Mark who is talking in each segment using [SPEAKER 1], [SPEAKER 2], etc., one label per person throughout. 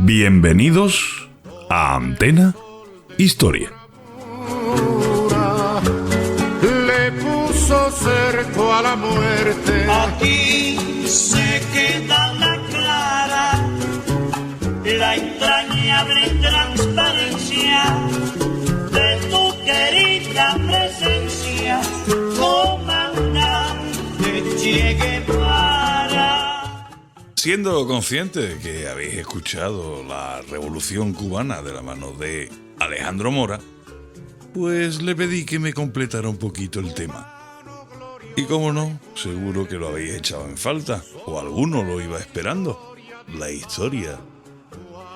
[SPEAKER 1] Bienvenidos a Antena Historia.
[SPEAKER 2] Le puso cerco a la muerte.
[SPEAKER 3] Aquí se queda la clara, la entrañable transparencia de tu querida presencia, comandante Che Guevara.
[SPEAKER 1] Siendo consciente de que habéis escuchado la Revolución Cubana de la mano de Alejandro Mora, pues le pedí que me completara un poquito el tema. Y como no, seguro que lo habéis echado en falta, o alguno lo iba esperando. La historia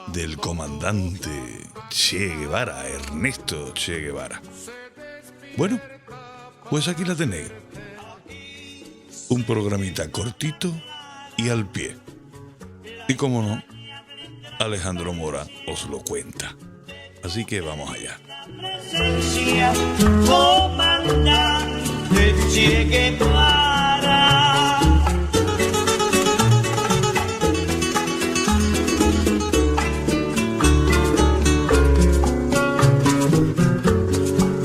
[SPEAKER 1] del comandante Che Guevara, Ernesto Che Guevara. Bueno, pues aquí la tenéis. Un programita cortito y al pie. Y como no, Alejandro Mora os lo cuenta. Así que vamos allá.
[SPEAKER 3] Presencia, comandante Che Guevara.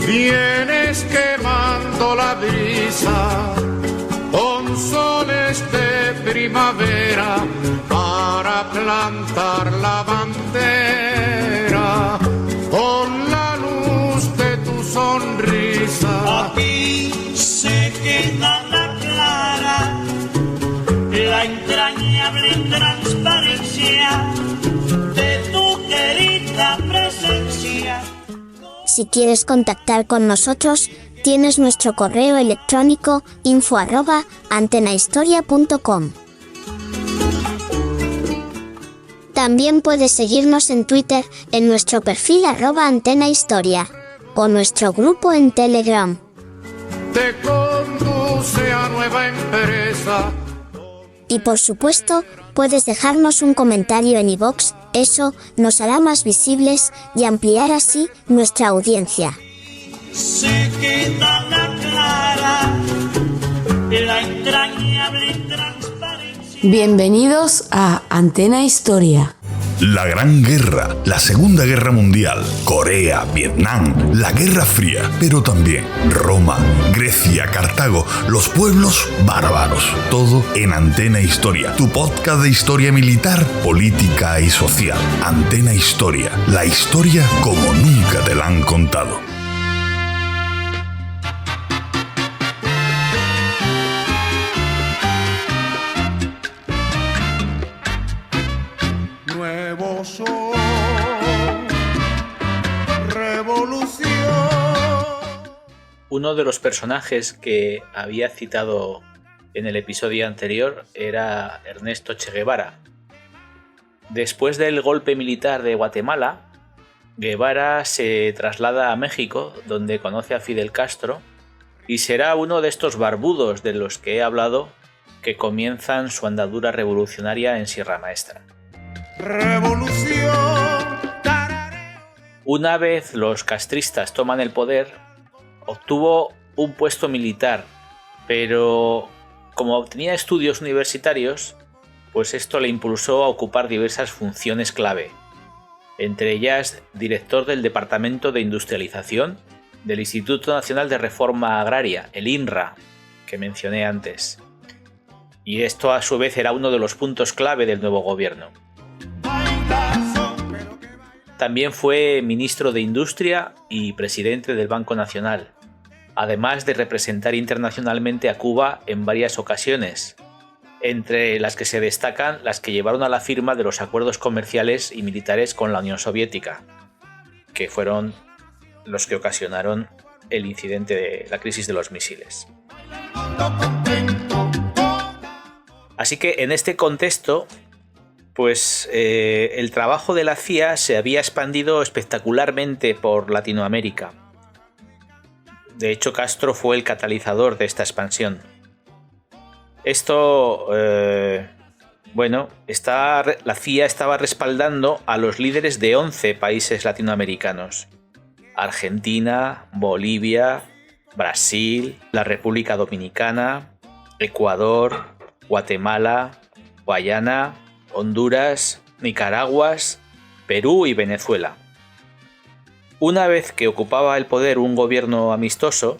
[SPEAKER 2] Vienes quemando la brisa con soles de primavera para plantar la bandera con la luz de tu sonrisa.
[SPEAKER 3] Aquí se queda la clara, la entrañable transparencia de tu querida presencia.
[SPEAKER 4] Si quieres contactar con nosotros, tienes nuestro correo electrónico info@antenahistoria.com. También puedes seguirnos en Twitter, en nuestro perfil @antenahistoria, o nuestro grupo en Telegram.
[SPEAKER 2] Te conduce a nueva empresa.
[SPEAKER 4] Y por supuesto, puedes dejarnos un comentario en iVoox, eso nos hará más visibles y ampliar así nuestra audiencia.
[SPEAKER 3] Se queda la clara, la entrañable transparencia.
[SPEAKER 5] Bienvenidos a Antena Historia.
[SPEAKER 1] La Gran Guerra, la Segunda Guerra Mundial, Corea, Vietnam, la Guerra Fría, pero también Roma, Grecia, Cartago, los pueblos bárbaros. Todo en Antena Historia, tu podcast de historia militar, política y social. Antena Historia, la historia como nunca te la han contado.
[SPEAKER 2] Nuevo sol, revolución.
[SPEAKER 6] Uno de los personajes que había citado en el episodio anterior era Ernesto Che Guevara. Después del golpe militar de Guatemala, Guevara se traslada a México, donde conoce a Fidel Castro, y será uno de estos barbudos de los que he hablado que comienzan su andadura revolucionaria en Sierra Maestra.
[SPEAKER 2] Revolución.
[SPEAKER 6] Una vez los castristas toman el poder, obtuvo un puesto militar, pero como tenía estudios universitarios, pues esto le impulsó a ocupar diversas funciones clave, entre ellas director del Departamento de Industrialización del Instituto Nacional de Reforma Agraria, el INRA, que mencioné antes. Y esto a su vez era uno de los puntos clave del nuevo gobierno. También fue ministro de Industria y presidente del Banco Nacional, además de representar internacionalmente a Cuba en varias ocasiones, entre las que se destacan las que llevaron a la firma de los acuerdos comerciales y militares con la Unión Soviética, que fueron los que ocasionaron el incidente de la crisis de los misiles. Así que en este contexto, pues el trabajo de la CIA se había expandido espectacularmente por Latinoamérica. De hecho, Castro fue el catalizador de esta expansión. Esto, la CIA estaba respaldando a los líderes de 11 países latinoamericanos: Argentina, Bolivia, Brasil, la República Dominicana, Ecuador, Guatemala, Guyana, Honduras, Nicaragua Perú y Venezuela. Una vez que ocupaba el poder un gobierno amistoso,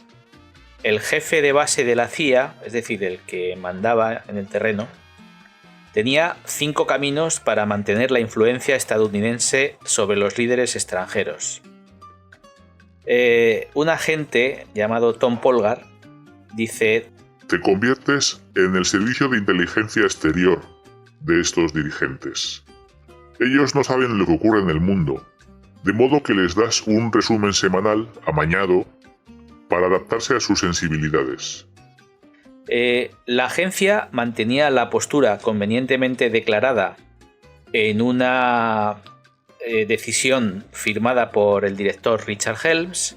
[SPEAKER 6] el jefe de base de la CIA, es decir, el que mandaba en el terreno, tenía 5 caminos para mantener la influencia estadounidense sobre los líderes extranjeros. Un agente llamado Tom Polgar dice:
[SPEAKER 7] te conviertes en el servicio de inteligencia exterior de estos dirigentes. Ellos no saben lo que ocurre en el mundo, de modo que les das un resumen semanal amañado para adaptarse a sus sensibilidades.
[SPEAKER 6] La agencia mantenía la postura convenientemente declarada en una decisión firmada por el director Richard Helms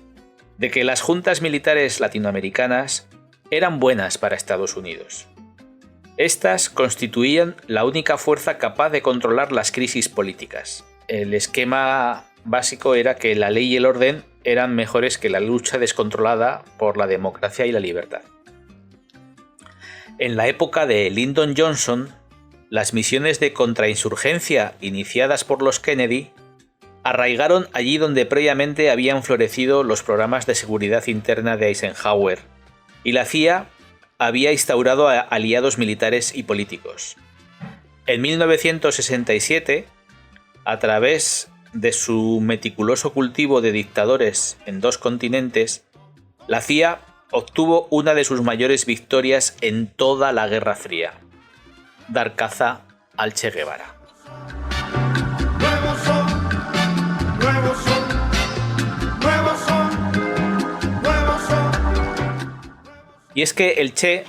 [SPEAKER 6] de que las juntas militares latinoamericanas eran buenas para Estados Unidos. Estas constituían la única fuerza capaz de controlar las crisis políticas. El esquema básico era que la ley y el orden eran mejores que la lucha descontrolada por la democracia y la libertad. En la época de Lyndon Johnson, las misiones de contrainsurgencia iniciadas por los Kennedy arraigaron allí donde previamente habían florecido los programas de seguridad interna de Eisenhower, y la CIA había instaurado aliados militares y políticos. En 1967, a través de su meticuloso cultivo de dictadores en 2 continentes, la CIA obtuvo una de sus mayores victorias en toda la Guerra Fría: dar caza al Che Guevara.
[SPEAKER 2] Nuevos son, nuevos son, nuevos son, nuevos son.
[SPEAKER 6] Y es que el Che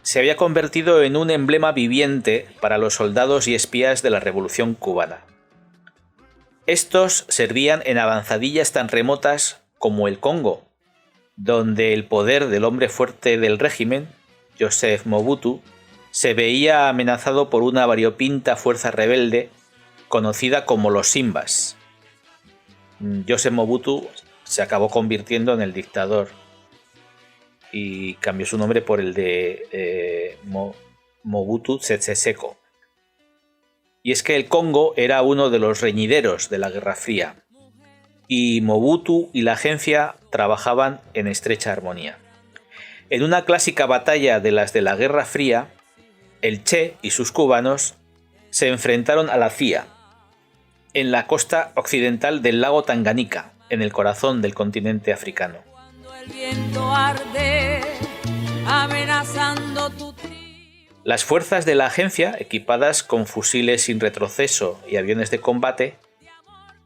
[SPEAKER 6] se había convertido en un emblema viviente para los soldados y espías de la Revolución cubana. Estos servían en avanzadillas tan remotas como el Congo, donde el poder del hombre fuerte del régimen, Joseph Mobutu, se veía amenazado por una variopinta fuerza rebelde conocida como los Simbas. Joseph Mobutu se acabó convirtiendo en el dictador y cambió su nombre por el de Mobutu Sese Seko. Y es que el Congo era uno de los reñideros de la Guerra Fría, y Mobutu y la agencia trabajaban en estrecha armonía. En una clásica batalla de las de la Guerra Fría, el Che y sus cubanos se enfrentaron a la CIA en la costa occidental del lago Tanganica, en el corazón del continente africano. Las fuerzas de la agencia, equipadas con fusiles sin retroceso y aviones de combate,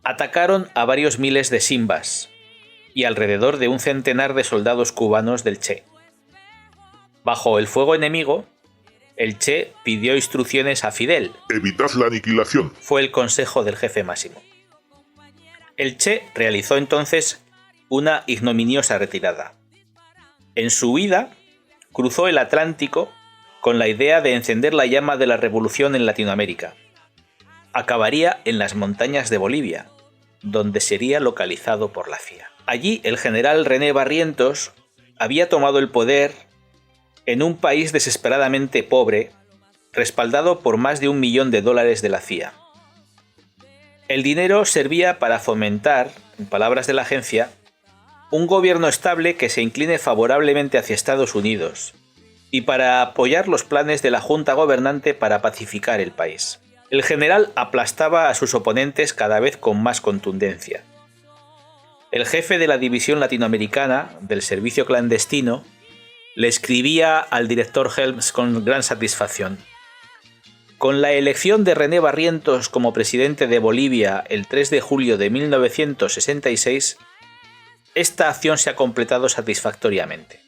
[SPEAKER 6] atacaron a varios miles de Simbas y alrededor de un centenar de soldados cubanos del Che. Bajo el fuego enemigo, el Che pidió instrucciones a Fidel.
[SPEAKER 7] Evitad la aniquilación.
[SPEAKER 6] Fue el consejo del jefe máximo. El Che realizó entonces una ignominiosa retirada. En su huida, cruzó el Atlántico con la idea de encender la llama de la revolución en Latinoamérica. Acabaría en las montañas de Bolivia, donde sería localizado por la CIA. Allí el general René Barrientos había tomado el poder en un país desesperadamente pobre, respaldado por más de $1 millón de la CIA. El dinero servía para fomentar, en palabras de la agencia, un gobierno estable que se incline favorablemente hacia Estados Unidos y para apoyar los planes de la junta gobernante para pacificar el país. El general aplastaba a sus oponentes cada vez con más contundencia. El jefe de la división latinoamericana del servicio clandestino le escribía al director Helms con gran satisfacción: con la elección de René Barrientos como presidente de Bolivia el 3 de julio de 1966, esta acción se ha completado satisfactoriamente.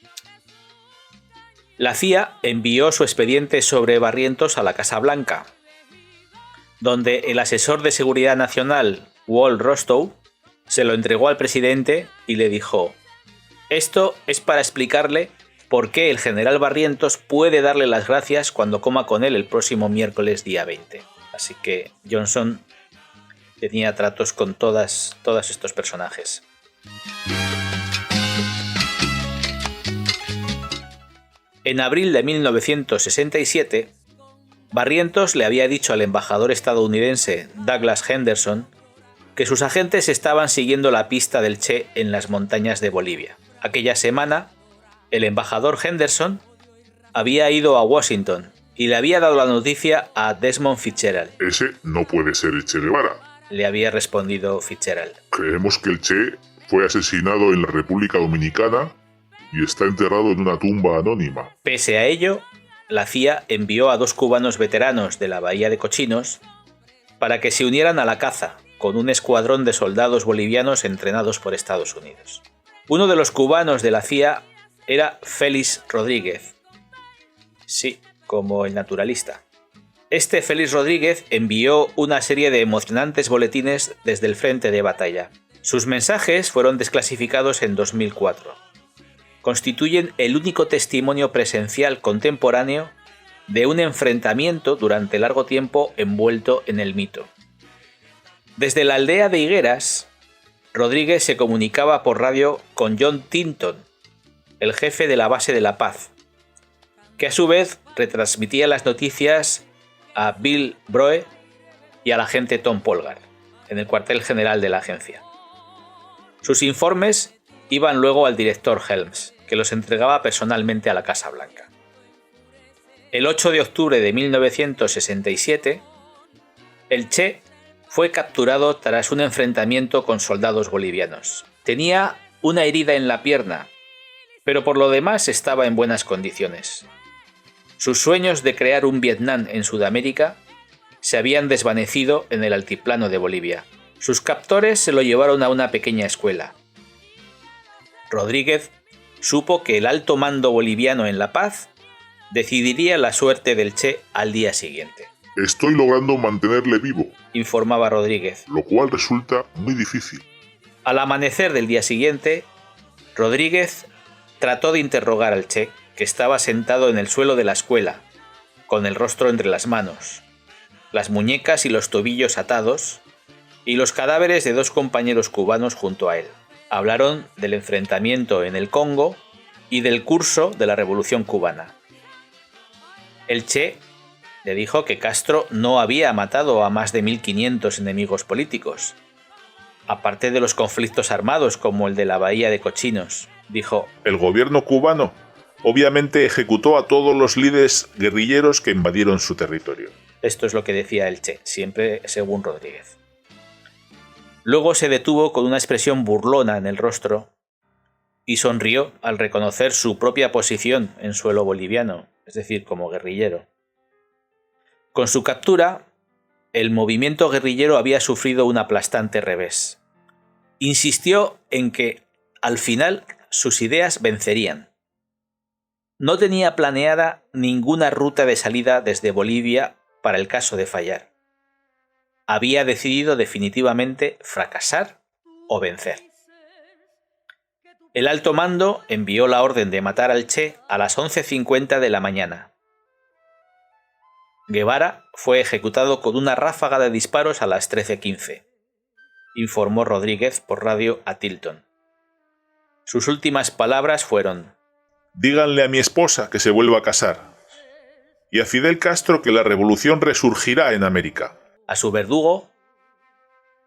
[SPEAKER 6] La CIA envió su expediente sobre Barrientos a la Casa Blanca, donde el asesor de Seguridad Nacional, Walt Rostow, se lo entregó al presidente y le dijo: esto es para explicarle por qué el general Barrientos puede darle las gracias cuando coma con él el próximo miércoles día 20. Así que Johnson tenía tratos con todos estos personajes. En abril de 1967, Barrientos le había dicho al embajador estadounidense Douglas Henderson que sus agentes estaban siguiendo la pista del Che en las montañas de Bolivia. Aquella semana, el embajador Henderson había ido a Washington y le había dado la noticia a Desmond Fitzgerald.
[SPEAKER 7] Ese no puede ser el Che Guevara,
[SPEAKER 6] le había respondido Fitzgerald.
[SPEAKER 7] Creemos que el Che fue asesinado en la República Dominicana y está enterrado en una tumba anónima.
[SPEAKER 6] Pese a ello, la CIA envió a 2 cubanos veteranos de la Bahía de Cochinos para que se unieran a la caza con un escuadrón de soldados bolivianos entrenados por Estados Unidos. Uno de los cubanos de la CIA era Félix Rodríguez. Sí, como el naturalista. Este Félix Rodríguez envió una serie de emocionantes boletines desde el frente de batalla. Sus mensajes fueron desclasificados en 2004. Constituyen el único testimonio presencial contemporáneo de un enfrentamiento durante largo tiempo envuelto en el mito. Desde la aldea de Higueras, Rodríguez se comunicaba por radio con John Tinton, el jefe de la base de La Paz, que a su vez retransmitía las noticias a Bill Broe y al agente Tom Polgar, en el cuartel general de la agencia. Sus informes iban luego al director Helms, que los entregaba personalmente a la Casa Blanca. El 8 de octubre de 1967, el Che fue capturado tras un enfrentamiento con soldados bolivianos. Tenía una herida en la pierna, pero por lo demás estaba en buenas condiciones. Sus sueños de crear un Vietnam en Sudamérica se habían desvanecido en el altiplano de Bolivia. Sus captores se lo llevaron a una pequeña escuela. Rodríguez supo que el alto mando boliviano en La Paz decidiría la suerte del Che al día siguiente.
[SPEAKER 7] Estoy logrando mantenerle vivo,
[SPEAKER 6] informaba Rodríguez,
[SPEAKER 7] lo cual resulta muy difícil.
[SPEAKER 6] Al amanecer del día siguiente, Rodríguez trató de interrogar al Che, que estaba sentado en el suelo de la escuela, con el rostro entre las manos, las muñecas y los tobillos atados, y los cadáveres de 2 compañeros cubanos junto a él. Hablaron del enfrentamiento en el Congo y del curso de la Revolución cubana. El Che le dijo que Castro no había matado a más de 1.500 enemigos políticos, aparte de los conflictos armados como el de la Bahía de Cochinos. Dijo:
[SPEAKER 8] el gobierno cubano obviamente ejecutó a todos los líderes guerrilleros que invadieron su territorio.
[SPEAKER 6] Esto es lo que decía el Che, siempre según Rodríguez. Luego se detuvo con una expresión burlona en el rostro y sonrió al reconocer su propia posición en suelo boliviano, es decir, como guerrillero. Con su captura, el movimiento guerrillero había sufrido un aplastante revés. Insistió en que, al final, sus ideas vencerían. No tenía planeada ninguna ruta de salida desde Bolivia para el caso de fallar. Había decidido definitivamente fracasar o vencer. El alto mando envió la orden de matar al Che a las 11:50 de la mañana. Guevara fue ejecutado con una ráfaga de disparos a las 13:15, informó Rodríguez por radio a Tilton. Sus últimas palabras fueron:
[SPEAKER 8] díganle a mi esposa que se vuelva a casar, y a Fidel Castro que la revolución resurgirá en América.
[SPEAKER 6] A su verdugo,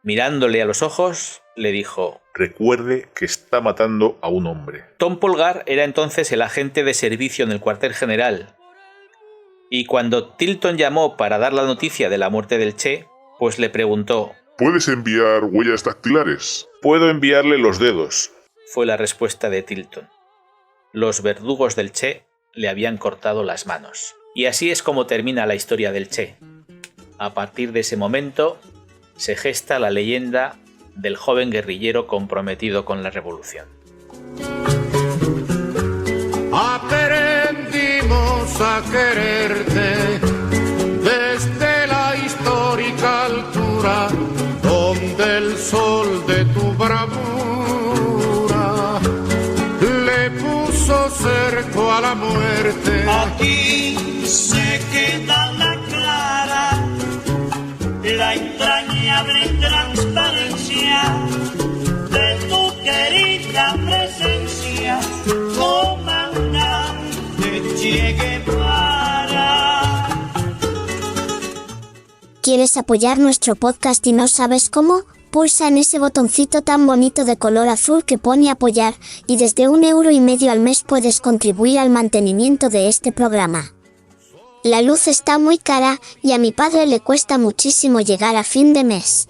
[SPEAKER 6] mirándole a los ojos, le dijo:
[SPEAKER 8] recuerde que está matando a un hombre.
[SPEAKER 6] Tom Polgar era entonces el agente de servicio en el cuartel general, y cuando Tilton llamó para dar la noticia de la muerte del Che, pues le preguntó:
[SPEAKER 7] ¿puedes enviar huellas dactilares?
[SPEAKER 8] Puedo enviarle los dedos,
[SPEAKER 6] fue la respuesta de Tilton. Los verdugos del Che le habían cortado las manos. Y así es como termina la historia del Che. A partir de ese momento se gesta la leyenda del joven guerrillero comprometido con la revolución.
[SPEAKER 2] Aprendimos a quererte desde la histórica altura donde el sol de tu bravura le puso cerco a la muerte.
[SPEAKER 3] Aquí se queda la clara, la entrañable transparencia de tu querida presencia, comandante Che Guevara.
[SPEAKER 4] ¿Quieres apoyar nuestro podcast y no sabes cómo? Pulsa en ese botoncito tan bonito de color azul que pone apoyar, y desde 1,5 € al mes puedes contribuir al mantenimiento de este programa. La luz está muy cara, y a mi padre le cuesta muchísimo llegar a fin de mes.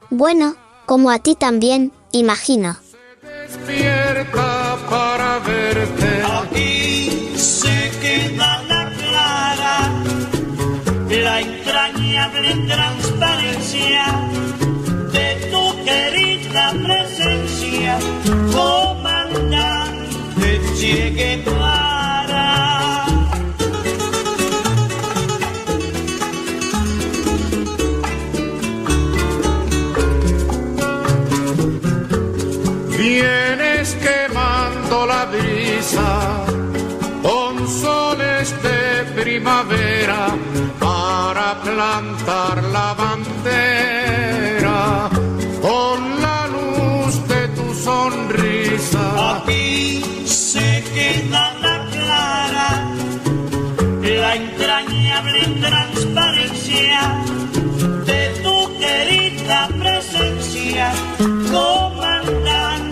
[SPEAKER 4] Bueno, como a ti también, imagino.
[SPEAKER 2] Despierta para verte.
[SPEAKER 3] Aquí se queda la clara, la entrañable transparencia de tu querida presencia, comandante Che Guevara.
[SPEAKER 2] Vienes quemando la brisa con soles de primavera para plantar la bandera con la luz de tu sonrisa.
[SPEAKER 3] Aquí se queda la clara, la entrañable transparencia de tu querida presencia, comandante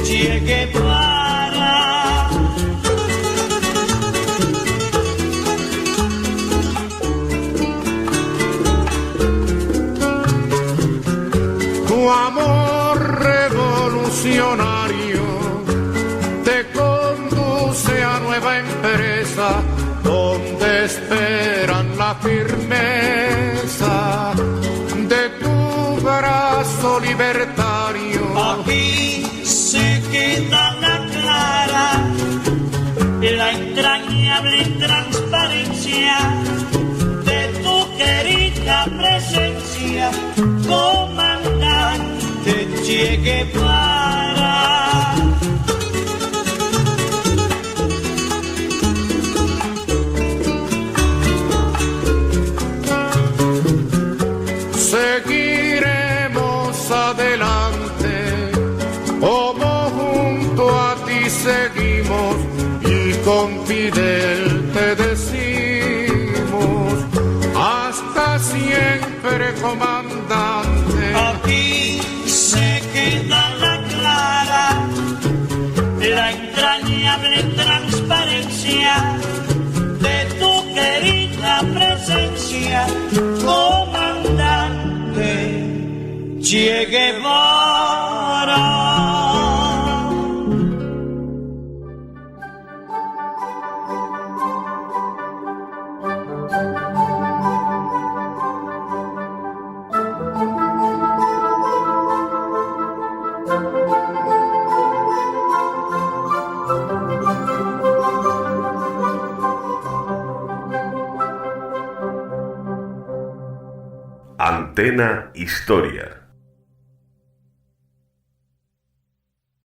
[SPEAKER 3] Che Guevara.
[SPEAKER 2] Tu amor revolucionario te conduce a nueva empresa donde esperan la firmeza de tu brazo libertario.
[SPEAKER 3] Aquí se queda la clara, la entrañable transparencia de tu querida presencia, comandante Che Guevara.
[SPEAKER 2] Seguiremos adelante, como junto a ti seguimos, y con Fidel te decimos, hasta siempre, comandante.
[SPEAKER 3] Aquí se queda la clara, la entrañable transparencia de tu querida presencia, comandante Che Guevara.
[SPEAKER 9] Antena Historia.